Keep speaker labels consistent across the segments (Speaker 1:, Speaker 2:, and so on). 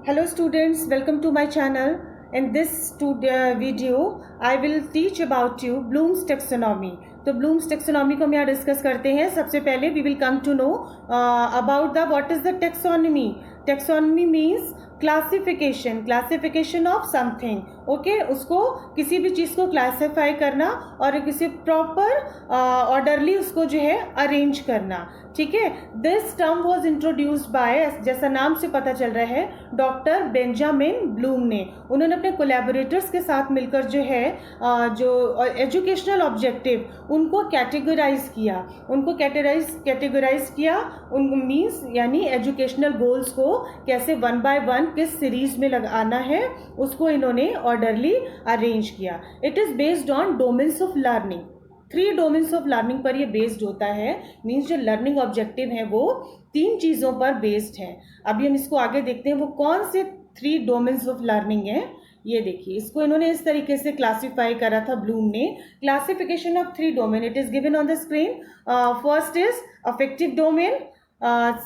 Speaker 1: Hello students, welcome to my channel. In this video, I will teach about you Bloom's taxonomy. तो Bloom's taxonomy को हम यहाँ discuss करते हैं. सबसे पहले we will come to know about the what is the taxonomy. Taxonomy means classification of something. Okay, उसको किसी भी चीज़ को क्लासीफाई करना और किसी प्रॉपर ऑर्डरली उसको जो है अरेंज करना. ठीक है. This term was introduced by, जैसा नाम से पता चल रहा है, डॉक्टर बेंजामिन ब्लूम ने. उन्होंने अपने कोलैबोरेटर्स के साथ मिलकर जो है जो एजुकेशनल ऑब्जेक्टिव उनको कैटेगराइज किया. उनको मीन्स यानी एजुकेशनल गोल्स को कैसे वन बाय वन किस सीरीज में लगाना है उसको इन्होंने ऑर्डरली अरेंज किया. It is based on domains of learning. 3 domains of learning पर ये बेस्ड होता है. मीन्स जो लर्निंग ऑब्जेक्टिव है वो 3 चीज़ों पर बेस्ड है. अभी हम इसको आगे देखते हैं वो कौन से 3 डोमेन्स ऑफ लर्निंग है. ये देखिए, इसको इन्होंने इस तरीके से क्लासीफाई करा था ब्लूम ने. Classification of 3 domain, it is given on the screen. First is affective domain,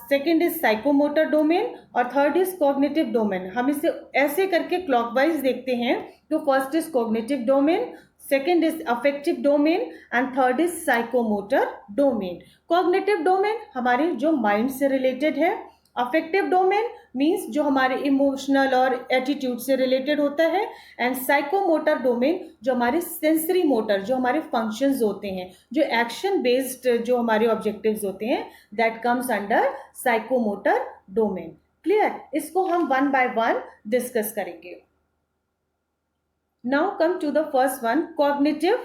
Speaker 1: second is psychomotor domain और थर्ड इज कॉग्निटिव डोमेन. हम इसे ऐसे करके क्लॉकवाइज देखते हैं. तो first is cognitive domain, second is affective domain and third is psychomotor domain. Cognitive domain हमारे जो माइंड से रिलेटेड है. अफेक्टिव डोमेन मीन्स जो हमारे इमोशनल और एटीट्यूड से रिलेटेड होता है. एंड साइकोमोटर डोमेन जो हमारे सेंसरी मोटर, जो हमारे फंक्शंस होते हैं, जो एक्शन बेस्ड जो हमारे ऑब्जेक्टिव्स होते हैं, that comes under psychomotor domain. Clear. इसको हम वन बाय वन डिस्कस करेंगे. Now come to the first one, cognitive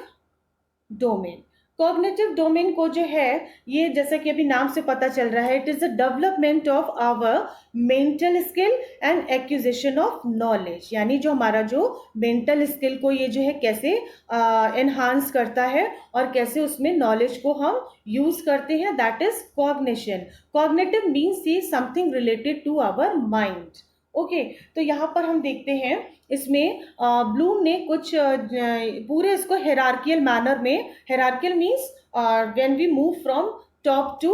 Speaker 1: domain. Cognitive domain को जो है, ये जैसा कि अभी नाम से पता चल रहा है, it is the development of our mental skill and acquisition of knowledge. यानी जो हमारा जो मेंटल स्किल को ये जो है कैसे एनहांस करता है और कैसे उसमें नॉलेज को हम यूज करते हैं, that is cognition. Cognitive means ये something related to our mind. Okay, तो यहाँ पर हम देखते हैं इसमें ब्लूम ने कुछ पूरे इसको हेरार्कियल मैनर में, hierarchical means when we move from top to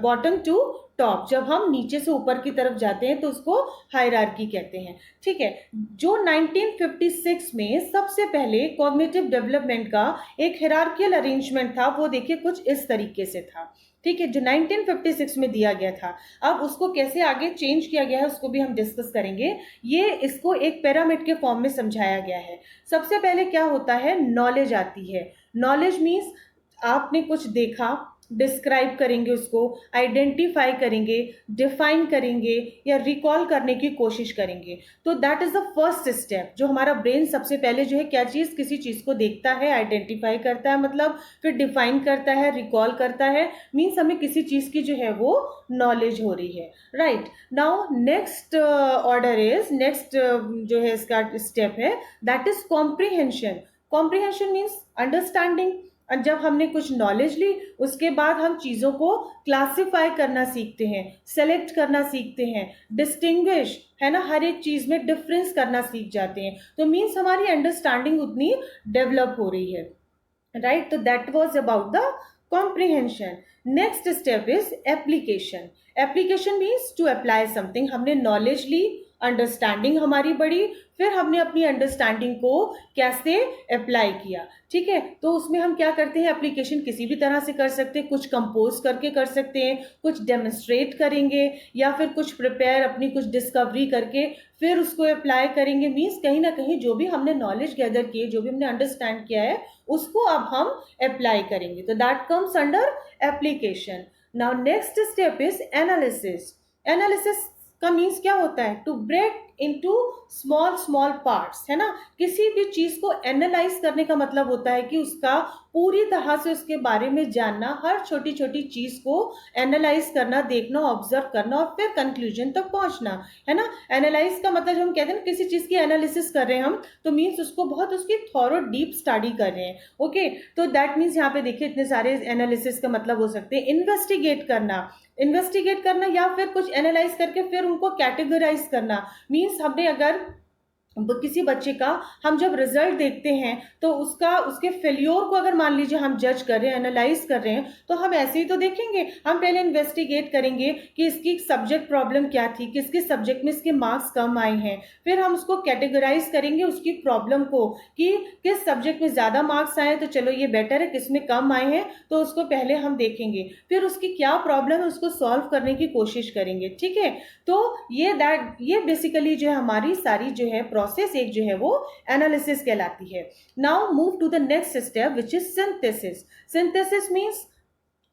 Speaker 1: bottom to top, जब हम नीचे से ऊपर की तरफ जाते हैं तो उसको हायरार्की कहते हैं. ठीक है. जो 1956 में सबसे पहले कॉग्निटिव डेवलपमेंट का एक हेरार्कियल अरेंजमेंट था, वो देखिए कुछ इस तरीके से था. ठीक है, जो 1956 में दिया गया था. अब उसको कैसे आगे चेंज किया गया है उसको भी हम डिस्कस करेंगे. ये इसको एक पिरामिड के फॉर्म में समझाया गया है. सबसे पहले क्या होता है, नॉलेज आती है. नॉलेज मीन्स आपने कुछ देखा, डिस्क्राइब करेंगे, उसको आइडेंटिफाई करेंगे, डिफाइन करेंगे या रिकॉल करने की कोशिश करेंगे. तो that is the first step. जो हमारा ब्रेन सबसे पहले जो है क्या चीज, किसी चीज को देखता है, आइडेंटिफाई करता है, मतलब फिर डिफाइन करता है, रिकॉल करता है. मीन्स हमें किसी चीज की जो है वो नॉलेज हो रही है. Right. Now next order is, next जो है इसका स्टेप है, that is comprehension. Comprehension means understanding. और जब हमने कुछ नॉलेज ली उसके बाद हम चीज़ों को क्लासिफाई करना सीखते हैं, सेलेक्ट करना सीखते हैं, डिस्टिंग्विश, है ना, हर एक चीज़ में डिफरेंस करना सीख जाते हैं. तो मीन्स हमारी अंडरस्टैंडिंग उतनी डेवलप हो रही है. राइट. तो that was about the comprehension. Next step is application. Application means to apply something. हमने नॉलेज ली, अंडरस्टैंडिंग हमारी बढ़ी, फिर हमने अपनी अंडरस्टैंडिंग को कैसे अप्लाई किया. ठीक है. तो उसमें हम क्या करते हैं, एप्लीकेशन किसी भी तरह से कर सकते हैं. कुछ कंपोज करके कर सकते हैं, कुछ डेमोन्स्ट्रेट करेंगे, या फिर कुछ प्रिपेयर अपनी कुछ डिस्कवरी करके फिर उसको अप्लाई करेंगे. मीन्स कहीं ना कहीं जो भी हमने नॉलेज गैदर की है, जो भी हमने अंडरस्टैंड किया है, उसको अब हम अप्लाई करेंगे. तो that comes under application. Now next step is analysis. Analysis का मीन्स क्या होता है, to break into small small parts, है ना. किसी भी चीज को एनालाइज करने का मतलब होता है कि उसका पूरी तरह से उसके बारे में जानना, हर छोटी छोटी चीज को एनालाइज करना, देखना, ऑब्जर्व करना और फिर कंक्लूजन तक पहुंचना, है ना. एनालाइज का मतलब हम कहते हैं ना, किसी चीज की एनालिसिस कर रहे हैं हम, तो मीन्स उसको बहुत उसकी थॉरो डीप स्टडी कर रहे हैं. ओके. तो दैट मीन्स यहाँ पे देखिए इतने सारे एनालिसिस का मतलब हो सकते हैं. इन्वेस्टिगेट करना या फिर कुछ एनालाइज करके फिर उनको कैटेगराइज करना. मीन्स हमने अगर किसी बच्चे का हम जब रिजल्ट देखते हैं तो उसका उसके फेल्योर को अगर मान लीजिए हम जज कर रहे हैं, एनालाइज कर रहे हैं, तो हम ऐसे ही तो देखेंगे। हम पहले इन्वेस्टिगेट करेंगे कि इसकी सब्जेक्ट प्रॉब्लम क्या थी, किसके सब्जेक्ट में इसके मार्क्स कम आए हैं। फिर हम उसको कैटेगराइज करेंगे उसकी प्रॉब्लम को कि किस सब्जेक्ट में ज़्यादा मार्क्स आए तो चलो ये बेटर है, किस में कम आए हैं तो उसको पहले हम देखेंगे। फिर उसकी क्या प्रॉब्लम है उसको सॉल्व करने की कोशिश करेंगे, ठीक है। तो ये बेसिकली जो है हमारी सारी जो है प्रोसेस एक जो है वो एनालिसिस कहलाती है। Now move to the next step which is synthesis. Synthesis means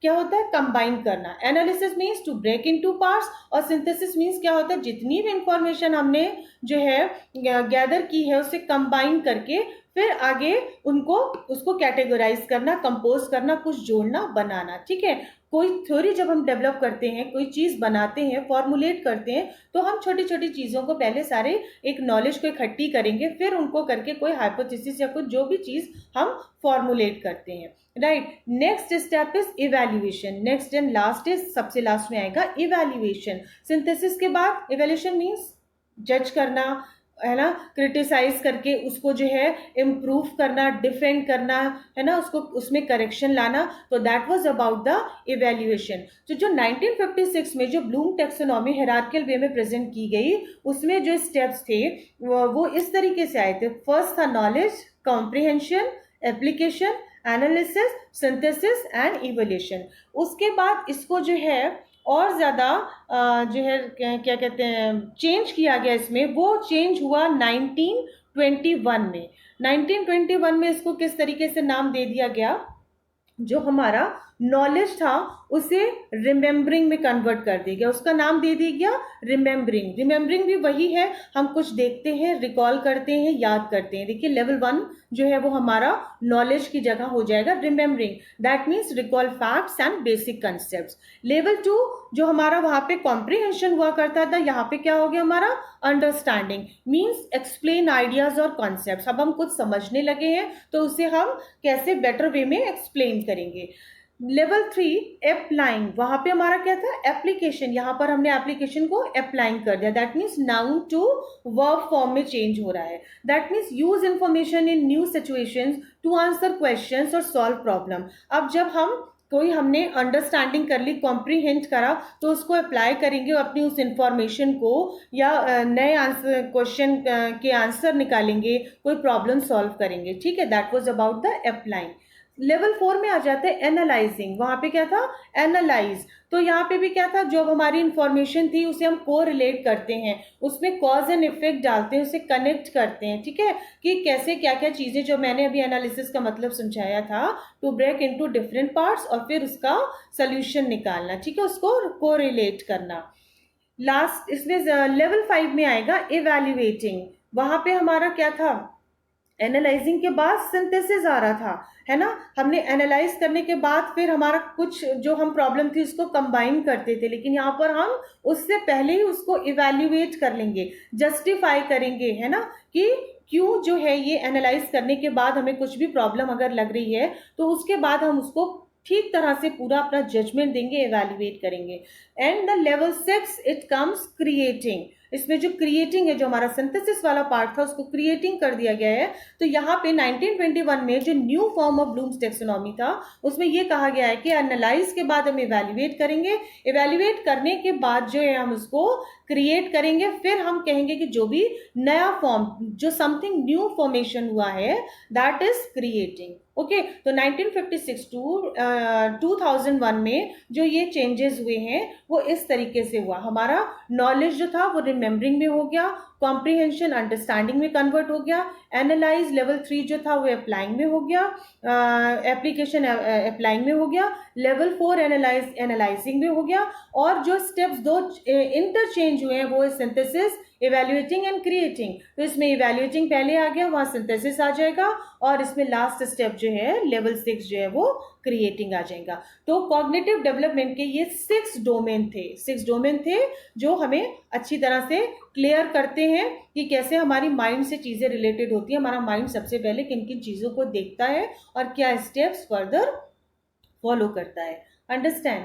Speaker 1: क्या होता है, कंबाइन करना। Analysis means to break into parts, और सिंथेसिस मीन्स क्या होता है, जितनी भी इंफॉर्मेशन हमने जो है गैदर की है उसे कंबाइन करके फिर आगे उनको उसको कैटेगराइज करना, कंपोज करना, कुछ जोड़ना, बनाना, ठीक है। कोई थ्योरी जब हम डेवलप करते हैं, कोई चीज बनाते हैं, फॉर्मुलेट करते हैं, तो हम छोटी छोटी चीजों को पहले सारे एक नॉलेज को इकट्ठी करेंगे, फिर उनको करके कोई हाइपोथेसिस या कुछ जो भी चीज हम फॉर्मुलेट करते हैं, right. Next step is evaluation. Next and last is, सबसे लास्ट में आएगा इवैल्यूएशन। सिंथेसिस के बाद इवैल्यूएशन मीन्स जज करना, है ना, क्रिटिसाइज करके उसको जो है इम्प्रूव करना, डिफेंड करना, है ना, उसको उसमें करेक्शन लाना। तो that was about the evaluation. तो जो 1956 में जो ब्लूम टेक्सोनॉमी हायरार्किकल वे में प्रेजेंट की गई, उसमें जो स्टेप्स थे वो इस तरीके से आए थे। फर्स्ट था knowledge, comprehension, application, analysis, synthesis and evaluation. उसके बाद इसको जो है और ज़्यादा जो है क्या कहते हैं चेंज किया गया इसमें। वो चेंज हुआ 1921 में। 1921 में इसको किस तरीके से नाम दे दिया गया, जो हमारा नॉलेज था उसे रिमेम्बरिंग में कन्वर्ट कर दिया गया, उसका नाम दे दिया गया रिमेम्बरिंग। रिमेम्बरिंग भी वही है, हम कुछ देखते हैं, रिकॉल करते हैं, याद करते हैं। देखिए लेवल 1 जो है वो हमारा नॉलेज की जगह हो जाएगा remembering, that means recall facts and basic concepts. Level 2 जो हमारा वहां पे कॉम्प्रिहेंशन हुआ करता था, यहाँ पे क्या हो गया हमारा अंडरस्टैंडिंग, मीन्स एक्सप्लेन आइडियाज और कॉन्सेप्ट्स। अब हम कुछ समझने लगे हैं तो उसे हम कैसे बेटर वे में एक्सप्लेन करेंगे। लेवल 3 अप्लाइंग, वहां पे हमारा क्या था एप्लीकेशन, यहां पर हमने एप्लीकेशन को अप्लाइंग कर दिया, that means noun to verb form में चेंज हो रहा है। That means use information in new situations to answer questions और सॉल्व प्रॉब्लम। अब जब हम कोई हमने अंडरस्टैंडिंग कर ली, कॉम्प्रीहेंड करा, तो उसको अप्लाई करेंगे अपनी उस इंफॉर्मेशन को, या नए आंसर क्वेश्चन के आंसर निकालेंगे, कोई प्रॉब्लम सॉल्व करेंगे, ठीक है। That was about the applying. Level 4 में आ जाते हैं एनालाइजिंग। वहां पे क्या था एनालाइज, तो यहाँ पे भी क्या था, जो हमारी इंफॉर्मेशन थी उसे हम को रिलेट करते हैं, उसमें कॉज एंड इफेक्ट डालते हैं, उसे कनेक्ट करते हैं, ठीक है, कि कैसे क्या क्या चीजें, जो मैंने अभी एनालिसिस का मतलब समझाया था, to break into different parts और फिर उसका सोल्यूशन निकालना, ठीक है, उसको को रिलेट करना। लास्ट इसमें लेवल 5 में आएगा इवैल्यूएटिंग। वहां पे हमारा क्या था, एनालाइजिंग के बाद सिंथेसिस आ रहा था, है ना। हमने एनालाइज करने के बाद फिर हमारा कुछ जो हम प्रॉब्लम थी उसको कंबाइन करते थे, लेकिन यहाँ पर हम उससे पहले ही उसको इवैल्यूएट कर लेंगे, जस्टिफाई करेंगे, है ना, कि क्यों जो है ये एनालाइज करने के बाद हमें कुछ भी प्रॉब्लम अगर लग रही है तो उसके बाद हम उसको ठीक तरह से पूरा अपना जजमेंट देंगे, इवैल्यूएट करेंगे। And the level 6 it comes creating. इसमें जो क्रिएटिंग है, जो हमारा सिंथेसिस वाला पार्ट था उसको क्रिएटिंग कर दिया गया है। तो यहाँ पे 1921 में जो new form of blooms taxonomy था उसमें ये कहा गया है कि एनालाइज के बाद हम इवैल्यूएट करेंगे, इवैल्यूएट करने के बाद जो है हम उसको क्रिएट करेंगे, फिर हम कहेंगे कि जो भी नया फॉर्म, जो समथिंग न्यू फॉर्मेशन हुआ है, दैट इज क्रिएटिंग। ओके, तो 1956 टू 2001 में जो ये चेंजेस हुए हैं वो इस तरीके से हुआ। हमारा नॉलेज जो था वो रिमेम्बरिंग में हो गया, कॉम्प्रिहेंशन अंडरस्टैंडिंग में कन्वर्ट हो गया, एनालाइज लेवल 3 जो था वो अप्लाइंग में हो गया, एप्लीकेशन अप्लाइंग में हो गया, लेवल 4 एनालाइजिंग में हो गया, और जो स्टेप्स दो इंटरचेंज हुए हैं वो सिंथेसिस, इवैल्यूएटिंग एंड क्रिएटिंग। तो इसमें इवैल्यूएटिंग पहले आ गया, वहां सिंथेसिस आ जाएगा, और इसमें लास्ट स्टेप जो है लेवल 6 जो है वो क्रिएटिंग आ जाएगा। तो कॉग्निटिव डेवलपमेंट के ये 6 डोमेन थे, 6 डोमेन थे जो हमें अच्छी तरह से क्लियर करते हैं कि कैसे हमारी माइंड से चीजें रिलेटेड होती है, हमारा माइंड सबसे पहले किन किन चीजों को देखता है और क्या स्टेप्स फर्दर फॉलो करता है। Understand.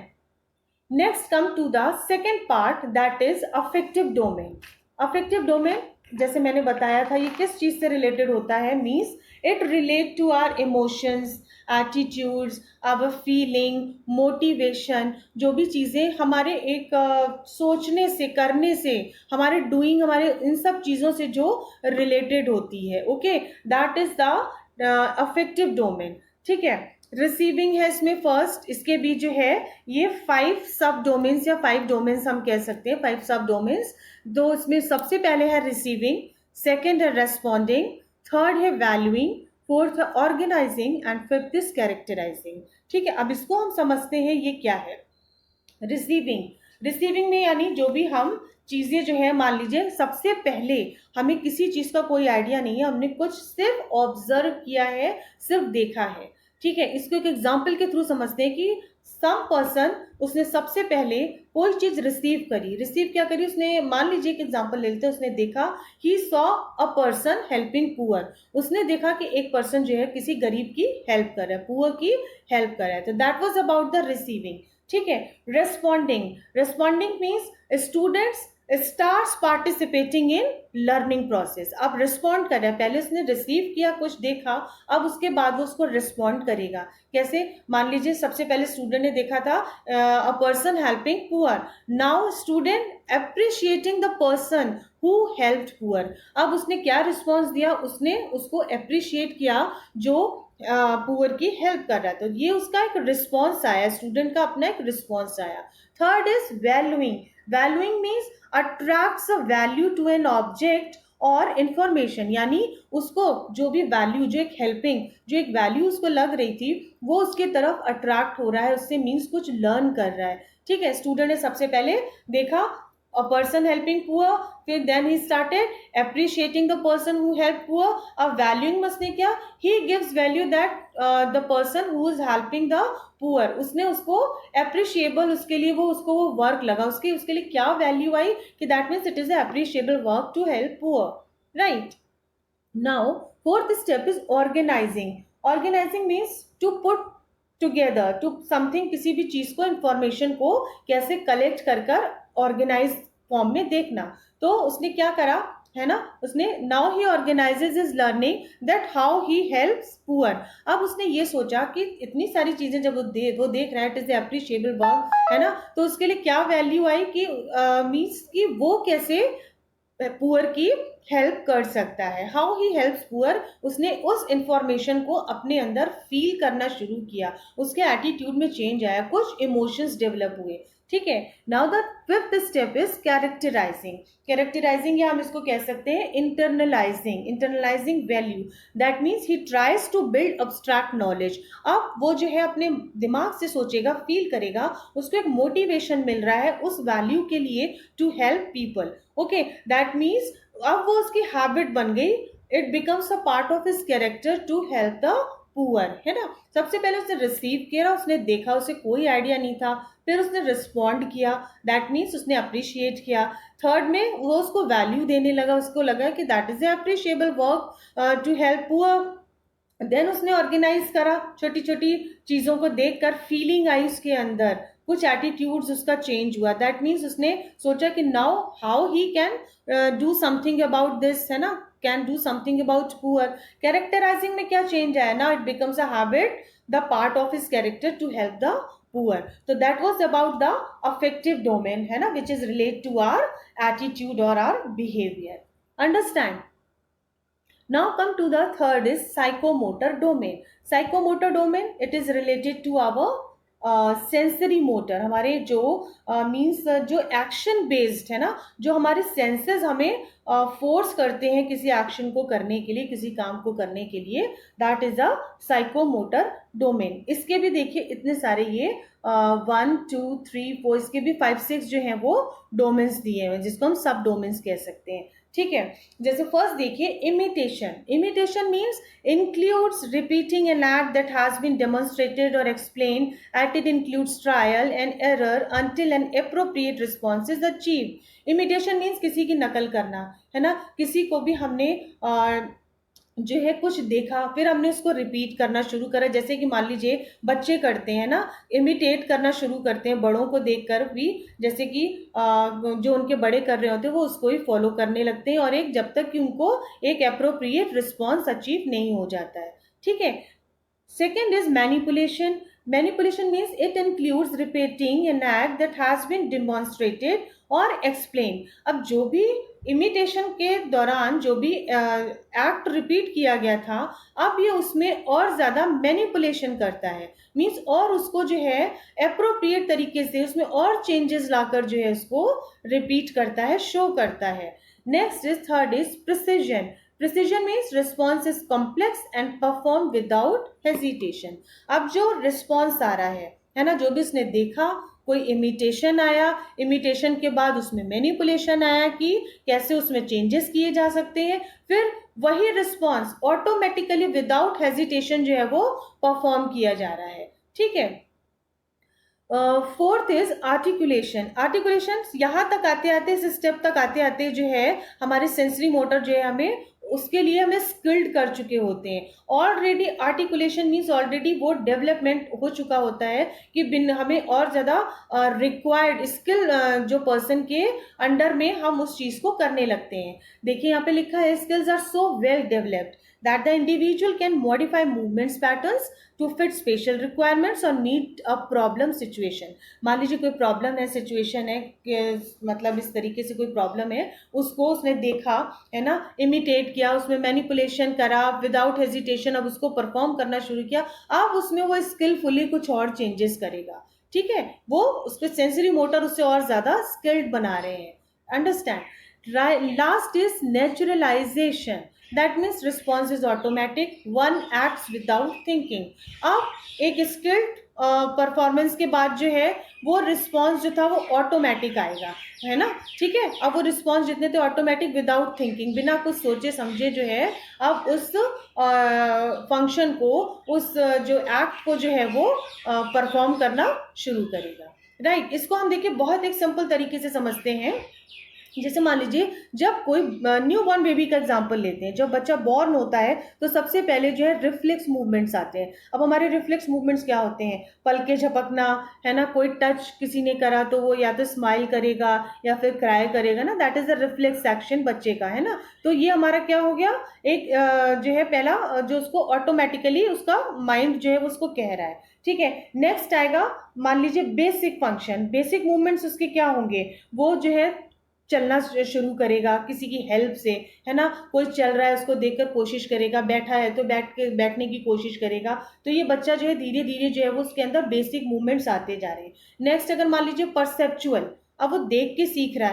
Speaker 1: Next come to the second part, that is affective domain. Affective domain जैसे मैंने बताया था ये किस चीज से रिलेटेड होता है, means it relate to our emotions, attitudes, our feeling, motivation, जो भी चीजें हमारे एक सोचने से, करने से, हमारे डूइंग, हमारे इन सब चीजों से जो रिलेटेड होती है। Okay, that is the affective domain. ठीक है, रिसीविंग है इसमें फर्स्ट, इसके भी जो है ये 5 सब डोमेन्स या 5 डोमेन्स हम कह सकते हैं, 5 सब डोमेन्स। दो इसमें सबसे पहले है रिसीविंग, सेकंड है रेस्पॉन्डिंग, थर्ड है वैल्यूइंग, फोर्थ है organizing and fifth is characterizing. ठीक है, अब इसको हम समझते हैं ये क्या है। रिसीविंग, रिसीविंग में यानी जो भी हम चीजें जो है, मान लीजिए सबसे पहले हमें किसी चीज का कोई आइडिया नहीं है, हमने कुछ सिर्फ ऑब्जर्व किया है, सिर्फ देखा है। ठीक है, इसको एक एग्जाम्पल के थ्रू समझते हैं कि सम पर्सन, उसने सबसे पहले कोई चीज रिसीव करी। रिसीव क्या करी उसने, मान लीजिए एक एग्जाम्पल ले लेते हैं, उसने देखा he saw a person helping poor, उसने देखा कि एक पर्सन जो है किसी गरीब की हेल्प कर रहा है, पुअर की हेल्प कर रहा है, तो that was about the receiving. ठीक है, responding, responding means students start participating in learning process. अब रिस्पॉन्ड कर रहा है, पहले उसने रिसीव किया, कुछ देखा, अब उसके बाद वो उसको रिस्पॉन्ड करेगा। कैसे, मान लीजिए सबसे पहले स्टूडेंट ने देखा था a person helping poor, now student appreciating the person who helped poor. अब उसने क्या रिस्पॉन्स दिया, उसने उसको अप्रिशिएट किया जो पुअर की हेल्प कर रहा है, तो ये उसका एक रिस्पॉन्स आया, स्टूडेंट का अपना एक रिस्पॉन्स आया। Third is valuing, valuing means attracts a value to an object और इंफॉर्मेशन, यानी उसको जो भी वैल्यू, जो एक हेल्पिंग, जो एक वैल्यू उसको लग रही थी, वो उसके तरफ अट्रैक्ट हो रहा है, उससे मीन्स कुछ लर्न कर रहा है। ठीक है, स्टूडेंट ने सबसे पहले देखा a person helping poor, फिर then he started appreciating the person who helped poor। अब valuing मसने क्या, he gives value that the person who is helping the poor, उसने उसको appreciable, उसके लिए वो उसको वो वर्क लगा, उसके उसके लिए क्या वैल्यू आई कि that means it is a appreciable work to help poor, right? Now fourth step is organizing, organizing means to put together to something, किसी भी चीज को, इंफॉर्मेशन को कैसे कलेक्ट कर कर ऑर्गेनाइज फॉर्म में देखना। तो उसने क्या करा है ना, उसने now he organises is learning that how he helps poor. अब उसने ये सोचा कि इतनी सारी चीजें जब वो देख रहा है, इट इज एप्रिशिएबल वर्क है ना, तो उसके लिए क्या वैल्यू आई कि मीन्स कि वो कैसे पुअर की हेल्प कर सकता है, हाउ ही हेल्प्स पुअर। उसने उस इंफॉर्मेशन को अपने अंदर फील करना शुरू किया, उसके एटीट्यूड में चेंज आया, कुछ इमोशंस डेवलप हुए। ठीक है, now the fifth step is characterizing, characterizing या हम इसको कह सकते हैं internalizing, internalizing value, that means he tries to build abstract knowledge. अब वो जो है अपने दिमाग से सोचेगा, फील करेगा, उसको एक मोटिवेशन मिल रहा है उस वैल्यू के लिए to help people. Okay, that means अब वो उसकी हैबिट बन गई, it becomes a part of his character to help the poor, है ना। सबसे पहले उसने रिसीव किया, उसने देखा, उसे कोई आइडिया नहीं था, फिर उसने रिस्पॉन्ड किया, दैट मीन्स उसने अप्रिशिएट किया। थर्ड में वो उसको वैल्यू देने लगा, उसको लगा कि that is a appreciable work to help poor. Then उसने ऑर्गेनाइज करा, छोटी छोटी चीजों को देखकर फीलिंग आई उसके अंदर, कुछ एटीट्यूड्स उसका चेंज हुआ, दैट मीन्स उसने सोचा कि now how he can do something about this, है ना, can do something about poor. Characterizing में क्या चेंज आया ना, it becomes a habit, the part of his character to help the poor. तो that was about the affective domain, है ना, which is relate to our attitude और our behaviour. Understand? Now come to the third is psychomotor domain. Psychomotor domain, it is related to our sensory motor, हमारे जो means जो action based है ना, जो हमारे सेंसेस हमें फोर्स करते हैं किसी एक्शन को करने के लिए, किसी काम को करने के लिए, that is a psychomotor domain. इसके भी देखिए इतने सारे ये 1 2 3 4, इसके भी 5 6 जो हैं वो डोमेन्स दिए हैं, जिसको हम सब डोमेन्स कह सकते हैं। ठीक है, जैसे फर्स्ट देखिए imitation. Imitation means includes repeating an act that has been demonstrated or explained, and it includes trial and error until an appropriate response is achieved। imitation means किसी की नकल करना, है ना, किसी को भी हमने जो है कुछ देखा, फिर हमने उसको रिपीट करना शुरू करा, जैसे कि मान लीजिए बच्चे करते हैं ना, इमिटेट करना शुरू करते हैं बड़ों को देखकर भी, जैसे कि जो उनके बड़े कर रहे होते हैं वो उसको ही फॉलो करने लगते हैं, और एक जब तक कि उनको एक अप्रोप्रिएट रिस्पॉन्स अचीव नहीं हो जाता है। ठीक है। Second is manipulation. Manipulation means it includes repeating an act that has been demonstrated or explained. अब जो भी इमिटेशन के दौरान जो भी एक्ट रिपीट किया गया था, अब ये उसमें और ज्यादा मैनिपुलेशन करता है, मीन्स और उसको जो है अप्रोप्रिएट तरीके से उसमें और चेंजेस लाकर जो है उसको रिपीट करता है, शो करता है। Next is third is precision. Precision means response is complex and perform without hesitation. अब जो रिस्पॉन्स आ रहा है ना, जो भी उसने देखा, कोई इमिटेशन आया, इमिटेशन के बाद उसमें मैनिपुलेशन आया कि कैसे उसमें चेंजेस किए जा सकते हैं, फिर वही रिस्पॉन्स ऑटोमेटिकली विदाउट हेजिटेशन जो है वो परफॉर्म किया जा रहा है। ठीक है। Fourth is articulation. आर्टिकुलेशन यहाँ तक आते आते, इस स्टेप तक आते आते जो है हमारे सेंसरी मोटर जो है हमें उसके लिए हमें स्किल्ड कर चुके होते हैं ऑलरेडी। आर्टिकुलेशन मीन्स ऑलरेडी वो डेवलपमेंट हो चुका होता है कि बिन हमें और ज़्यादा रिक्वायर्ड स्किल जो पर्सन के अंडर में हम उस चीज़ को करने लगते हैं। देखिए यहाँ पे लिखा है skills are so well developed that the individual can modify movements patterns to fit spatial requirements or meet a problem situation। मान लीजिए कोई प्रॉब्लम है, सिचुएशन है मतलब इस तरीके से कोई प्रॉब्लम है, उसको उसने देखा है ना, इमिटेट किया, उसमें मैनिपुलेशन करा विदाउट हेजिटेशन, अब उसको परफॉर्म करना शुरू किया, अब उसमें वो स्किलफुली कुछ और चेंजेस करेगा। ठीक है, वो उस पर सेंसरी मोटर उससे और ज्यादा स्किल्ड बना रहे हैं। Understand. Last is naturalisation. That means response is automatic, one acts without thinking. अब एक स्किल्ड परफॉर्मेंस के बाद जो है वो रिस्पॉन्स जो था वो ऑटोमेटिक आएगा, है ना। ठीक है, अब वो रिस्पॉन्स जितने थे ऑटोमेटिक विदाउट थिंकिंग, बिना कुछ सोचे समझे जो है अब उस फंक्शन को, उस जो एक्ट को जो है वो परफॉर्म करना शुरू करेगा। राइट। इसको हम देखिए बहुत एक सिंपल तरीके से समझते हैं। जैसे मान लीजिए जब कोई न्यू बॉर्न बेबी का एग्जांपल लेते हैं, जब बच्चा बॉर्न होता है तो सबसे पहले जो है रिफ्लेक्स मूवमेंट्स आते हैं। अब हमारे रिफ्लेक्स मूवमेंट्स क्या होते हैं? पलके झपकना, है ना, कोई टच किसी ने करा तो वो या तो स्माइल करेगा या फिर क्राई करेगा ना, that is the reflex action बच्चे का, है ना। तो ये हमारा क्या हो गया, एक जो है पहला जो उसको ऑटोमेटिकली उसका माइंड जो है वो उसको कह रहा है। ठीक है। नेक्स्ट आएगा मान लीजिए बेसिक फंक्शन, बेसिक मूवमेंट्स उसके क्या होंगे, वो जो है चलना शुरू करेगा किसी की हेल्प से, है ना, कोई चल रहा है उसको देखकर कोशिश करेगा, बैठा है तो बैठने की कोशिश करेगा। तो ये बच्चा जो है धीरे धीरे जो है वो उसके अंदर बेसिक मूवमेंट्स आते जा रहे हैं। नेक्स्ट अगर मान लीजिए परसेप्चुअल, अब वो देख के सीख रहा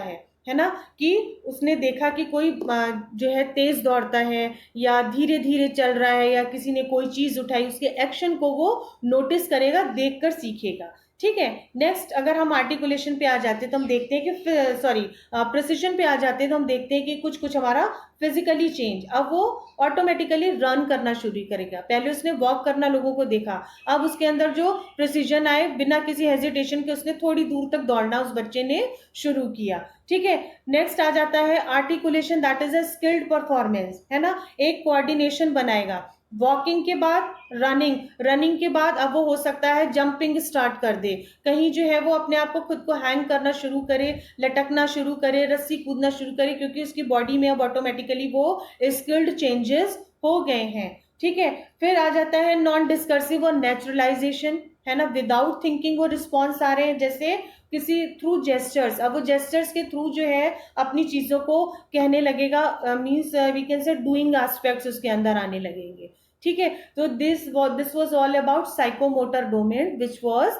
Speaker 1: है ना, कि उसने देखा कि कोई जो है तेज दौड़ता है या धीरे धीरे चल रहा है या किसी ने कोई चीज उठाई, उसके एक्शन को वो नोटिस करेगा, देखकर सीखेगा। ठीक है। नेक्स्ट अगर हम आर्टिकुलेशन पे आ जाते हैं तो हम देखते हैं कि सॉरी प्रिसिजन पे आ जाते हैं तो हम देखते हैं कि कुछ कुछ हमारा फिजिकली चेंज, अब वो ऑटोमेटिकली रन करना शुरू करेगा। पहले उसने वॉक करना लोगों को देखा, अब उसके अंदर जो प्रिसिजन आए, बिना किसी हेजिटेशन के उसने थोड़ी दूर तक दौड़ना उस बच्चे ने शुरू किया। ठीक है। नेक्स्ट आ जाता है articulation, that is a skilled performance, है ना, एक कोऑर्डिनेशन बनाएगा। वॉकिंग के बाद रनिंग, रनिंग के बाद अब वो हो सकता है जंपिंग स्टार्ट कर दे, कहीं जो है वो अपने आप को खुद को हैंग करना शुरू करे, लटकना शुरू करे, रस्सी कूदना शुरू करे, क्योंकि उसकी बॉडी में अब ऑटोमेटिकली वो स्किल्ड चेंजेस हो गए हैं। ठीक है। फिर आ जाता है नॉन डिस्कर्सिव और नेचुरलाइजेशन, है ना, विदाउट थिंकिंग वो रिस्पॉन्स आ रहे हैं, जैसे किसी थ्रू जेस्टर्स, अब वो जेस्टर्स के थ्रू जो है अपनी चीजों को कहने लगेगा, means we can say doing aspects उसके अंदर आने लगेंगे। ठीक है। तो this was all about psychomotor domain which was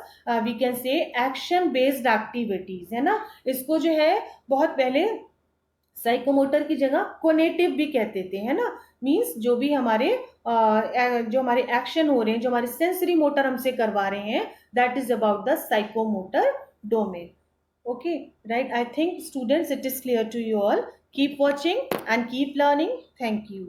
Speaker 1: we can say action based activities, है ना। इसको जो है बहुत पहले साइकोमोटर की जगह कोनेटिव भी कहते थे, है ना, मींस जो भी हमारे जो हमारे एक्शन हो रहे हैं, जो हमारे सेंसरी मोटर हमसे करवा रहे हैं, that is about the psychomotor domain. Okay, right. I think students it is clear to you all. Keep watching and keep learning. Thank you.